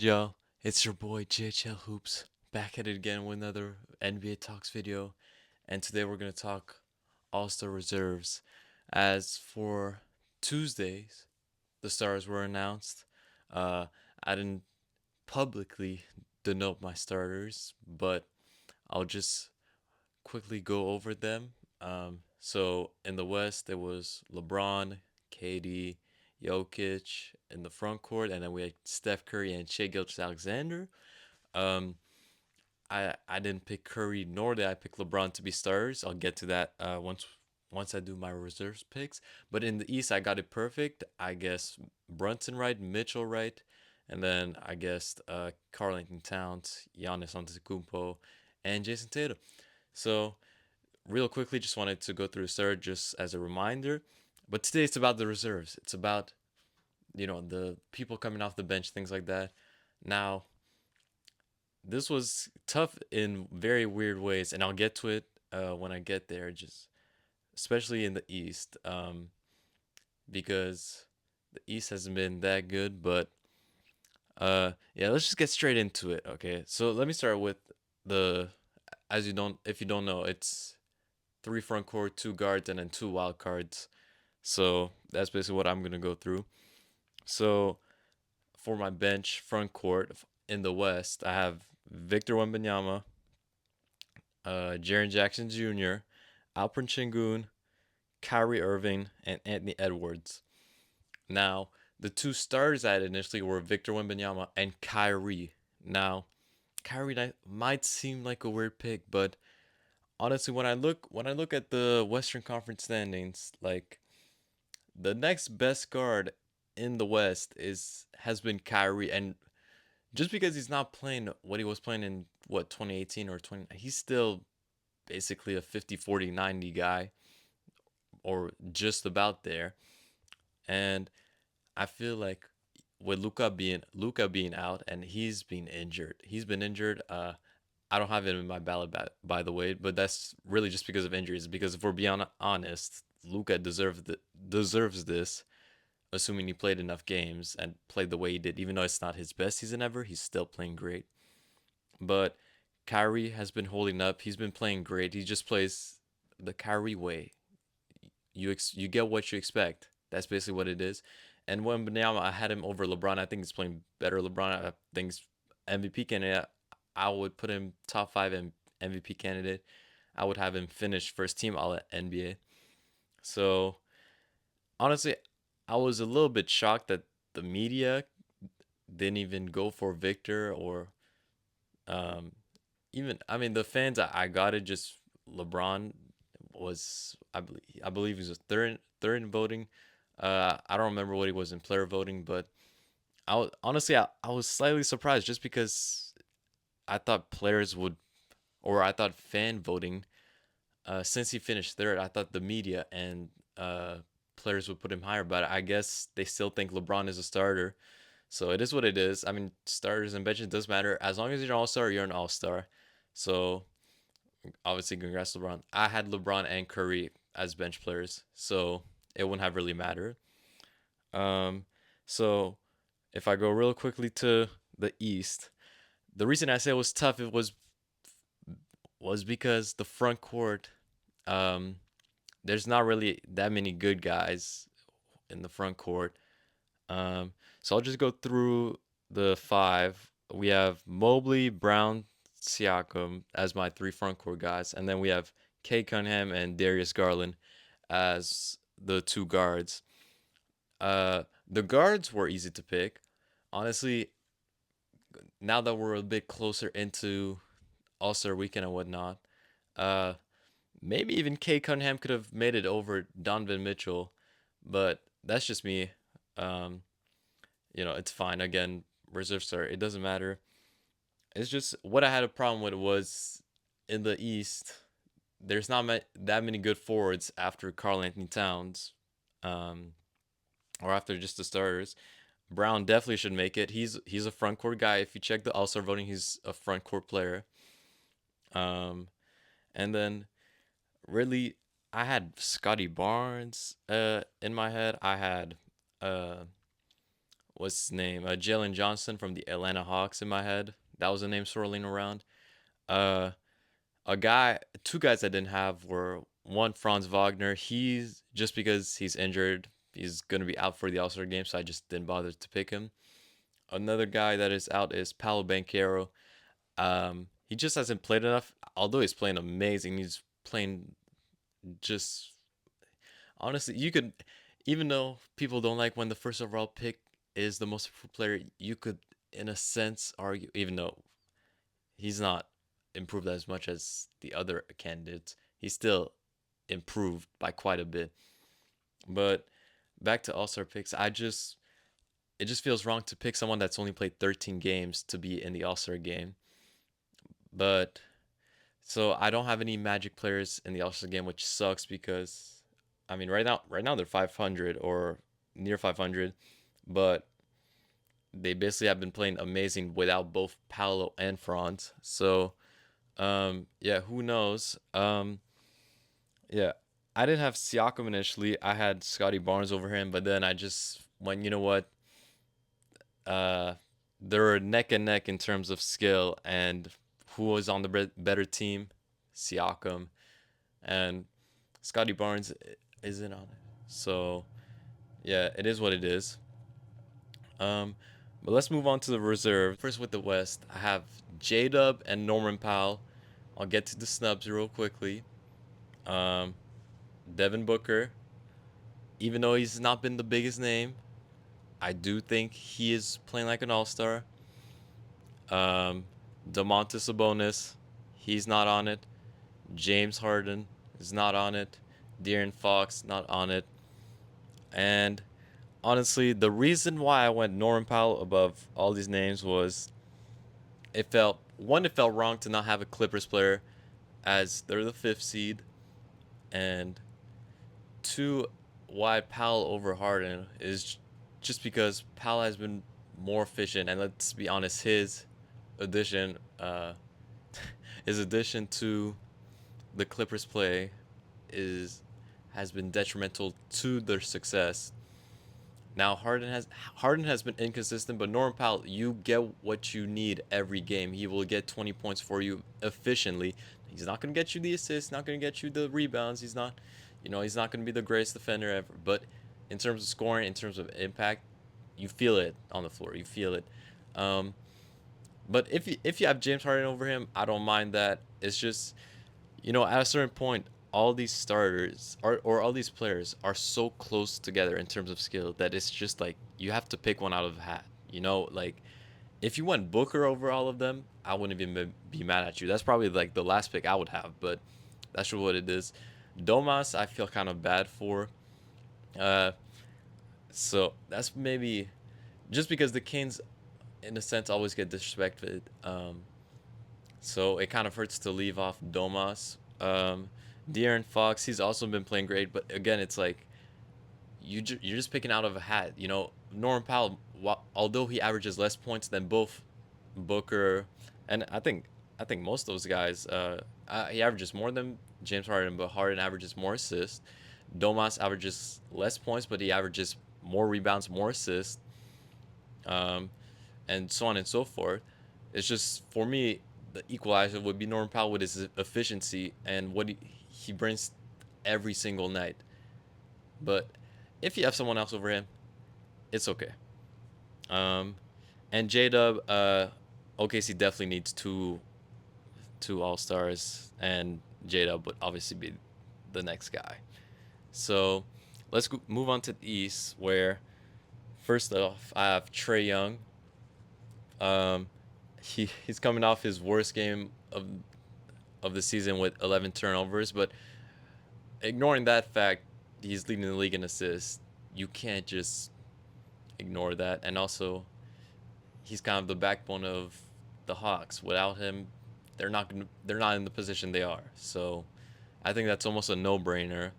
Yo, it's your boy JHL Hoops back at it again with another NBA Talks video. And today we're going to talk All Star reserves. As for Tuesdays, the stars were announced. Uh, I didn't publicly denote my starters, but I'll just quickly go over them. So in the West, it was LeBron, KD, Jokic in the front court, and then we had Steph Curry and Shai Gilgeous-Alexander. Um, I didn't pick Curry nor did I pick LeBron to be starters. I'll get to that once I do my reserves picks. But in the East, I got it perfect. I guess Brunson right, Mitchell right, and then I guessed Karl Anthony Towns, Giannis Antetokounmpo, and Jason Tatum. So real quickly, just wanted to go through the start just as a reminder. But today it's about the reserves. It's about the people coming off the bench, things like that. Now this was tough in very weird ways, and I'll get to it when I get there. Just especially in the East, because the East hasn't been that good. But yeah, let's just get straight into it. Okay, so let me start with the as you don't if you don't know, it's three front court, two guards, and then two wild cards. So that's basically what I'm gonna go through. So for my bench front court in the West, I have Victor Wembanyama, Jaren Jackson Jr., Alperen Sengun, Kyrie Irving, and Anthony Edwards. Now, the two starters I had initially were Victor Wembanyama and Kyrie. Now, Kyrie might seem like a weird pick, but honestly, when I look at the Western Conference standings, like the next best guard in the West is has been Kyrie, and just because he's not playing what he was playing in 2018 or 20, he's still basically a 50 40 90 guy or just about there. And I feel like with Luca being out and he's been injured. He's been injured. I don't have him in my ballot by the way, but that's really just because of injuries. Because if we're being honest, Luca deserves this, assuming he played enough games and played the way he did. Even though it's not his best season ever, he's still playing great. But Kyrie has been holding up. He's been playing great. He just plays the Kyrie way. You get what you expect. That's basically what it is. And when now I had him over LeBron, I think he's playing better. LeBron, I think he's MVP candidate. I would put him top five MVP candidate. I would have him finish first team all NBA. So honestly, I was a little bit shocked that the media didn't even go for Victor or um, even I mean the fans I got it just LeBron was I believe he was third in voting. I don't remember what he was in player voting, but I was slightly surprised just because I thought players would or I thought fan voting since he finished third, I thought the media and players would put him higher, but I guess they still think LeBron is a starter. So it is what it is. I mean, starters and benches does matter. As long as you're an all-star, you're an all-star. So obviously, congrats, LeBron. I had LeBron and Curry as bench players, so it wouldn't have really mattered. Um, so if I go real quickly to the East, the reason I say it was tough it was because the front court, um, there's not really that many good guys in the front court. So I'll just go through the five. We have Mobley, Brown, Siakam as my three front court guys, and then we have Kay Cunningham and Darius Garland as the two guards. The guards were easy to pick. Honestly, now that we're a bit closer into All Star Weekend and whatnot, uh, maybe even Kay Cunningham could have made it over Donovan Mitchell, but that's just me. Um, it's fine. Again, reserve start. It doesn't matter. It's just what I had a problem with was in the East. There's not that many good forwards after Karl Anthony Towns, um, or after just the starters. Brown definitely should make it. He's a front court guy. If you check the All Star voting, he's a front court player. Um, and then really, I had Scotty Barnes in my head. I had uh what's his name? Jalen Johnson from the Atlanta Hawks in my head. That was a name swirling around. Uh, a guy, two guys I didn't have were one Franz Wagner. He's just because he's injured, he's gonna be out for the All Star game, so I just didn't bother to pick him. Another guy that is out is Paolo Banchero. He just hasn't played enough. Although he's playing amazing, he's playing just honestly. You could, even though people don't like when the first overall pick is the most improved player, you could, in a sense, argue. Even though he's not improved as much as the other candidates, he's still improved by quite a bit. But back to All Star picks, it just feels wrong to pick someone that's only played 13 games to be in the All Star game. But so I don't have any Magic players in the All Star game, which sucks because I mean right now they're 500 or near 500, but they basically have been playing amazing without both Paolo and Franz. So yeah, who knows? Yeah, I didn't have Siakam initially. I had Scotty Barnes over him, but then I just went, you know what? Uh, they're neck and neck in terms of skill and who was on the better team, Siakam, and Scotty Barnes isn't on it. So yeah, it is what it is. Um, but let's move on to the reserve. First with the West, I have J Dub and Norman Powell. I'll get to the snubs real quickly. Um, Devin Booker, even though he's not been the biggest name, I do think he is playing like an all-star. Um, Domantas Sabonis, he's not on it. James Harden is not on it. De'Aaron Fox not on it. And honestly, the reason why I went Norman Powell above all these names was it felt wrong to not have a Clippers player as they're the fifth seed, and two, why Powell over Harden is just because Powell has been more efficient, and let's be honest, addition, uh, his addition to the Clippers play is has been detrimental to their success. Now Harden has been inconsistent, but Norman Powell, you get what you need every game. He will get 20 points for you efficiently. He's not gonna get you the assists, not gonna get you the rebounds. He's not gonna be the greatest defender ever. But in terms of scoring, in terms of impact, you feel it on the floor. You feel it. Um, but if you have James Harden over him, I don't mind that. It's just at a certain point, all these starters or all these players are so close together in terms of skill that it's just like you have to pick one out of a hat. Like if you went Booker over all of them, I wouldn't even be mad at you. That's probably like the last pick I would have, but that's what it is. Domas, I feel kind of bad for. Uh, so that's maybe just because the Kings, in a sense, always get disrespected. So it kind of hurts to leave off Domas. De'Aaron Fox, he's also been playing great, but again, it's like you're just picking out of a hat. Norman Powell, although he averages less points than both Booker, and I think most of those guys, he averages more than James Harden, but Harden averages more assists. Domas averages less points, but he averages more rebounds, more assists, um, and so on and so forth. It's just for me, the equalizer would be Norman Powell with his efficiency and what he brings every single night. But if you have someone else over him, it's okay. Um, and J Dub, OKC definitely needs two All Stars, and J Dub would obviously be the next guy. So move on to the East, where first off I have Trey Young. Um, he's coming off his worst game of the season with 11 turnovers, but ignoring that fact, he's leading the league in assists. You can't just ignore that, and also he's kind of the backbone of the Hawks. Without him, they're not in the position they are. So I think that's almost a no-brainer.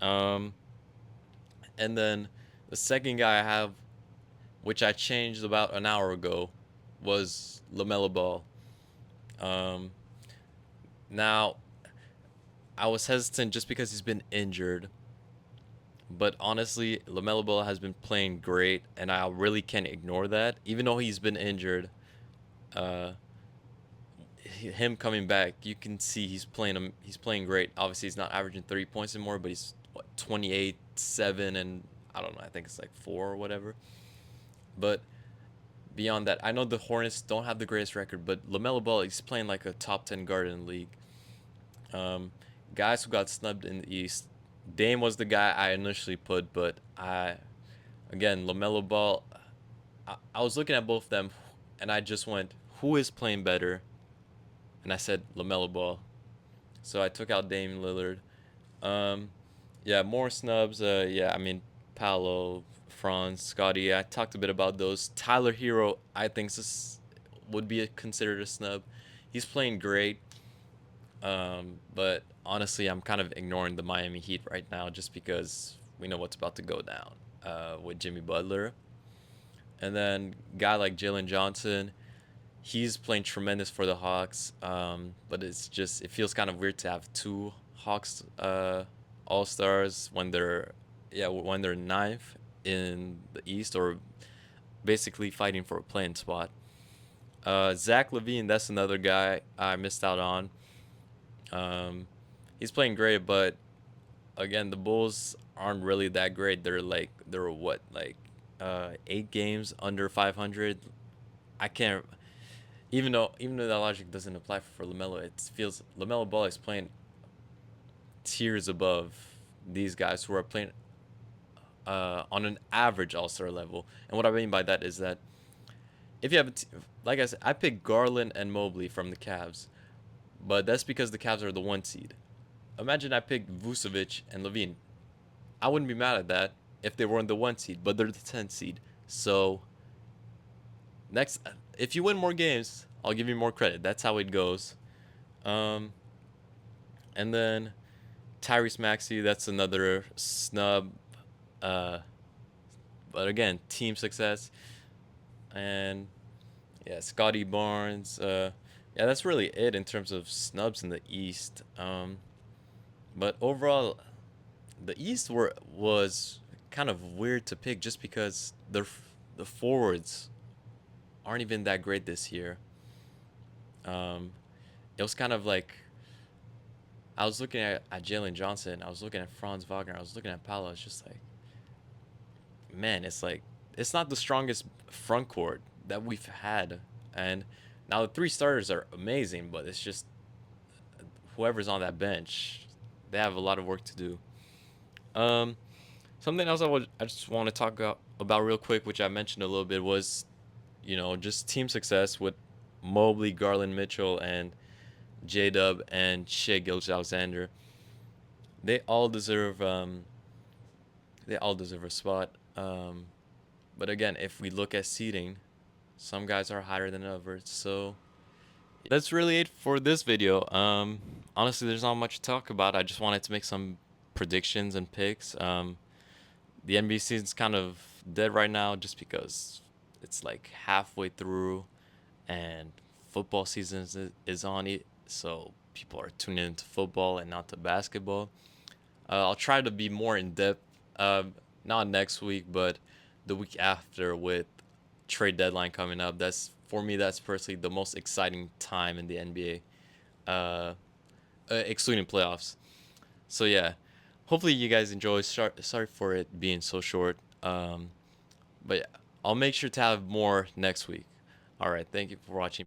Um, and then the second guy I have, which I changed about an hour ago, was LaMelo Ball. Um, Now I was hesitant just because he's been injured, But honestly, LaMelo Ball has been playing great, and I really can't ignore that. Even though he's been injured, uh, him coming back, you can see he's playing great. Obviously, he's not averaging 30 points anymore, but he's what 28, 7, and I don't know. I think it's like 4 or whatever. But beyond that, I know the Hornets don't have the greatest record, but LaMelo Ball, he's playing like a top 10 guard in the league. Um, Guys who got snubbed in the East, Dame was the guy I initially put, but again, LaMelo Ball, I was looking at both of them, and I just went, who is playing better? And I said LaMelo Ball. So I took out Dame Lillard. Um, yeah, more snubs. Yeah, I mean, Paolo, Franz, Scotty. I talked a bit about those. Tyler Hero, I think this would be considered a snub. He's playing great. But honestly, I'm kind of ignoring the Miami Heat right now just because we know what's about to go down with Jimmy Butler. And then guy like Jalen Johnson, he's playing tremendous for the Hawks. But it feels kind of weird to have two Hawks All Stars when they're ninth in the East or basically fighting for a playing spot. Zach Levine, that's another guy I missed out on. Um, he's playing great, but again, the Bulls aren't really that great. They're what, like 8 games under 500. I can't, even though that logic doesn't apply for LaMelo. It feels LaMelo Ball is playing tiers above these guys who are playing on an average All Star level. And what I mean by that is that if you have like I said, I picked Garland and Mobley from the Cavs, but that's because the Cavs are the 1 seed. Imagine I picked Vucevic and Levine. I wouldn't be mad at that if they were in the 1 seed, but they're the 10 seed. So next, if you win more games, I'll give you more credit. That's how it goes. Um, and then Tyrese Maxey, that's another snub. Uh, but again, team success. And yeah, Scotty Barnes. Yeah, that's really it in terms of snubs in the East. But overall, the East was kind of weird to pick just because the forwards aren't even that great this year. Um, it was kind of like I was looking at Jalen Johnson, I was looking at Franz Wagner, I was looking at Paolo. It's just man, it's like it's not the strongest front court that we've had, and now the 3 starters are amazing, but it's just whoever's on that bench, they have a lot of work to do. Um, Something else I just want to talk about real quick, which I mentioned a little bit, was just team success with Mobley, Garland, Mitchell, and J Dub and Shea Gilgeous-Alexander. They all deserve they all deserve a spot. But again, if we look at seeding, some guys are higher than others. So that's really it for this video. Honestly, there's not much to talk about. I just wanted to make some predictions and picks. The NBA season's kind of dead right now just because it's like halfway through and football season is on it. So people are tuning into football and not to basketball. I'll try to be more in depth, not next week, but the week after with trade deadline coming up. That's for me. That's personally the most exciting time in the NBA, excluding playoffs. So yeah, hopefully you guys enjoy. Sorry for it being so short. But yeah, I'll make sure to have more next week. All right, thank you for watching.